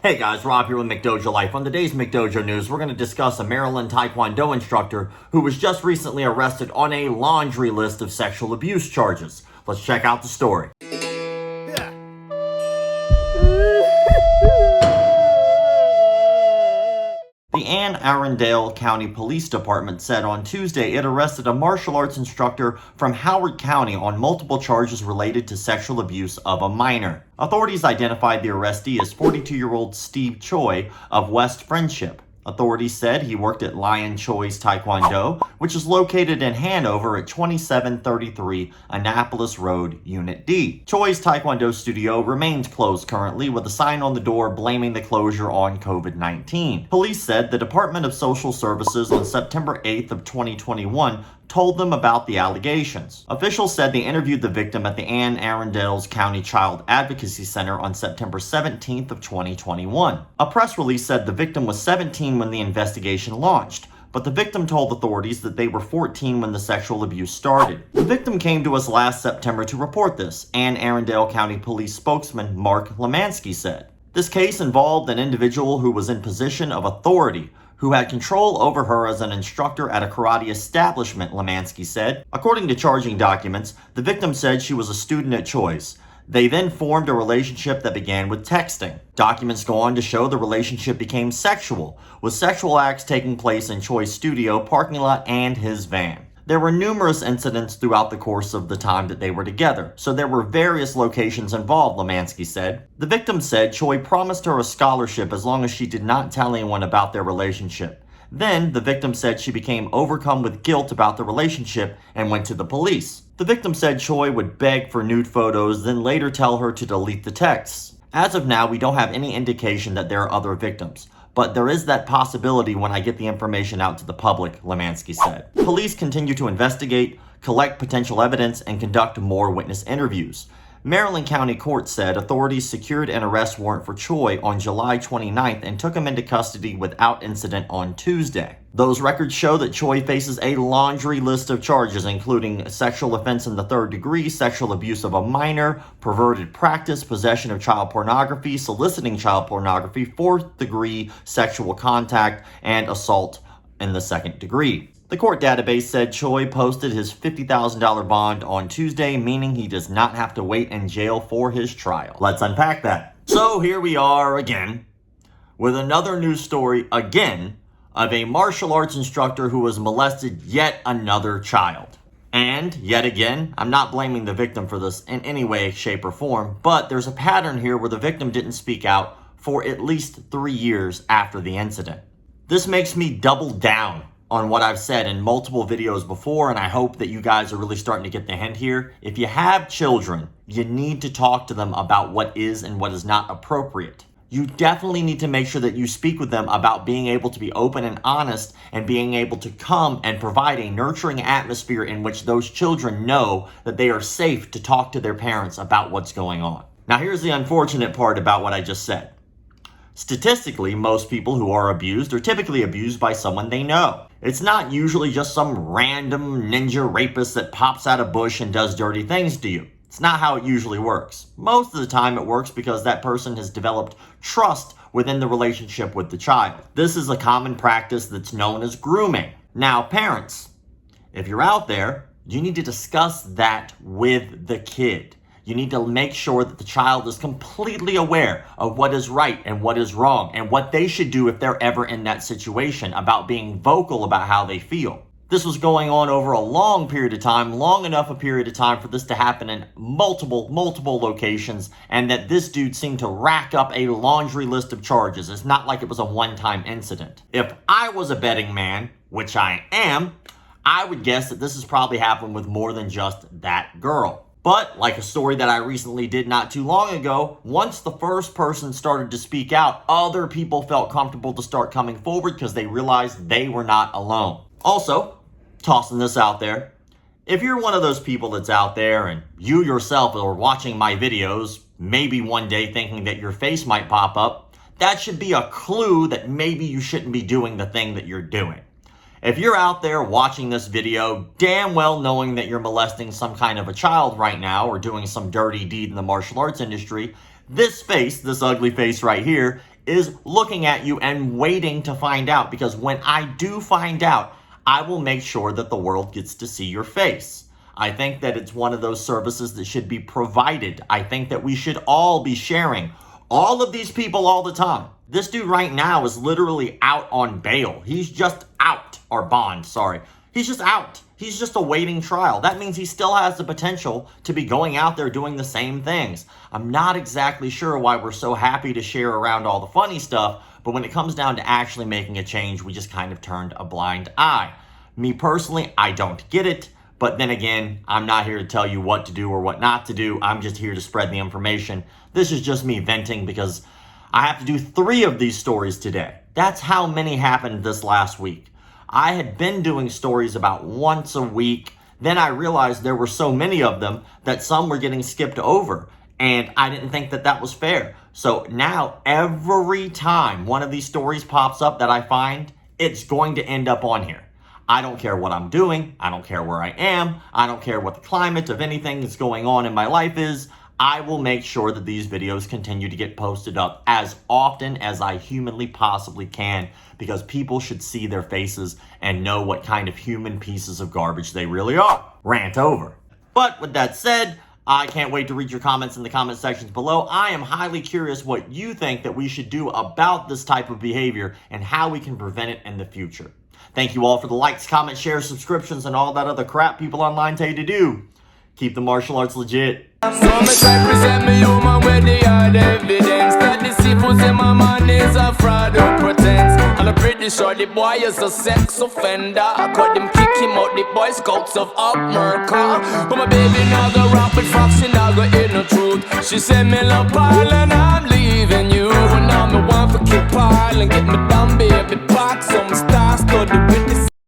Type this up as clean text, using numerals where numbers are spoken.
Hey guys, Rob here with McDojoLife. On today's McDojo news, we're going to discuss a Maryland Taekwondo instructor who was just recently arrested on a laundry list of sexual abuse charges. Let's check out the story. The Anne Arundel County Police Department said on Tuesday it arrested a martial arts instructor from Howard County on multiple charges related to sexual abuse of a minor. Authorities identified the arrestee as 42-year-old Steve Choi of West Friendship. Authorities said he worked at Choi's Taekwondo, which is located in Hanover at 2733 Annapolis Road, Unit D. Choi's Taekwondo studio remains closed currently, with a sign on the door blaming the closure on COVID-19. Police said the Department of Social Services on September 8th of 2021 told them about the allegations. Officials said they interviewed the victim at the Anne Arundel County Child Advocacy Center on September 17th of 2021. A press release said the victim was 17 when the investigation launched, but the victim told authorities that they were 14 when the sexual abuse started. The victim came to us last September to report this, Anne Arundel County Police spokesman Mark Lemansky said. This case involved an individual who was in position of authority, who had control over her as an instructor at a karate establishment, Lemansky said. According to charging documents, the victim said she was a student at Choi's. They then formed a relationship that began with texting. Documents go on to show the relationship became sexual, with sexual acts taking place in Choi's studio, parking lot, and his van. There were numerous incidents throughout the course of the time that they were together, so there were various locations involved, Lemansky said. The victim said Choi promised her a scholarship as long as she did not tell anyone about their relationship. Then, the victim said she became overcome with guilt about the relationship and went to the police. The victim said Choi would beg for nude photos, then later tell her to delete the texts. As of now, we don't have any indication that there are other victims, but there is that possibility when I get the information out to the public, Lemansky said. Police continue to investigate, collect potential evidence, and conduct more witness interviews. Maryland County Court said authorities secured an arrest warrant for Choi on July 29th and took him into custody without incident on Tuesday. Those records show that Choi faces a laundry list of charges, including sexual offense in the third degree, sexual abuse of a minor, perverted practice, possession of child pornography, soliciting child pornography, fourth degree sexual contact, and assault in the second degree. The court database said Choi posted his $50,000 bond on Tuesday, meaning he does not have to wait in jail for his trial. Let's unpack that. So here we are again, with another news story again of a martial arts instructor who has molested yet another child. And yet again, I'm not blaming the victim for this in any way, shape, or form, but there's a pattern here where the victim didn't speak out for at least 3 years after the incident. This makes me double down on what I've said in multiple videos before, and I hope that you guys are really starting to get the hint here. If you have children, you need to talk to them about what is and what is not appropriate. You definitely need to make sure that you speak with them about being able to be open and honest and being able to come and provide a nurturing atmosphere in which those children know that they are safe to talk to their parents about what's going on. Now, here's the unfortunate part about what I just said. Statistically, most people who are abused are typically abused by someone they know. It's not usually just some random ninja rapist that pops out of bush and does dirty things to you. It's not how it usually works. Most of the time it works because that person has developed trust within the relationship with the child. This is a common practice that's known as grooming. Now, parents, if you're out there, you need to discuss that with the kid. You need to make sure that the child is completely aware of what is right and what is wrong and what they should do if they're ever in that situation, about being vocal about how they feel. This was going on over a long period of time, long enough a period of time for this to happen in multiple locations, and that this dude seemed to rack up a laundry list of charges. It's not like it was a one-time incident. If I was a betting man, which I am, I would guess that this has probably happened with more than just that girl. But, like a story that I recently did not too long ago, once the first person started to speak out, other people felt comfortable to start coming forward because they realized they were not alone. Also, tossing this out there, if you're one of those people that's out there and you yourself are watching my videos, maybe one day thinking that your face might pop up, that should be a clue that maybe you shouldn't be doing the thing that you're doing. If you're out there watching this video, damn well knowing that you're molesting some kind of a child right now or doing some dirty deed in the martial arts industry, this face, this ugly face right here, is looking at you and waiting to find out, because when I do find out, I will make sure that the world gets to see your face. I think that it's one of those services that should be provided. I think that we should all be sharing all of these people all the time. This dude right now is literally out on bail. He's just out, or bond, sorry. He's just out. He's just awaiting trial. That means he still has the potential to be going out there doing the same things. I'm not exactly sure why we're so happy to share around all the funny stuff, but when it comes down to actually making a change, we just kind of turned a blind eye. Me personally, I don't get it. But then again, I'm not here to tell you what to do or what not to do. I'm just here to spread the information. This is just me venting because I have to do 3 of these stories today. That's how many happened this last week. I had been doing stories about once a week. Then I realized there were so many of them that some were getting skipped over. And I didn't think that that was fair. So now every time one of these stories pops up that I find, it's going to end up on here. I don't care what I'm doing. I don't care where I am. I don't care what the climate of anything that's going on in my life is. I will make sure that these videos continue to get posted up as often as I humanly possibly can, because people should see their faces and know what kind of human pieces of garbage they really are. Rant over. But with that said, I can't wait to read your comments in the comment sections below. I am highly curious what you think that we should do about this type of behavior and how we can prevent it in the future. Thank you all for the likes, comments, shares, subscriptions, and all that other crap people online tell you to do. Keep the martial arts legit. So me try present me human with the hard evidence that the seafoods in my man is a fraud who pretends. And I'm pretty sure the boy is a sex offender. I cut them kick him out the Boy Scouts of America. But my baby now go rap with Fox and now go in the truth. She said me love Paul and I'm leaving you. And now me want for kick Paul and get me down baby back. Some stars study with the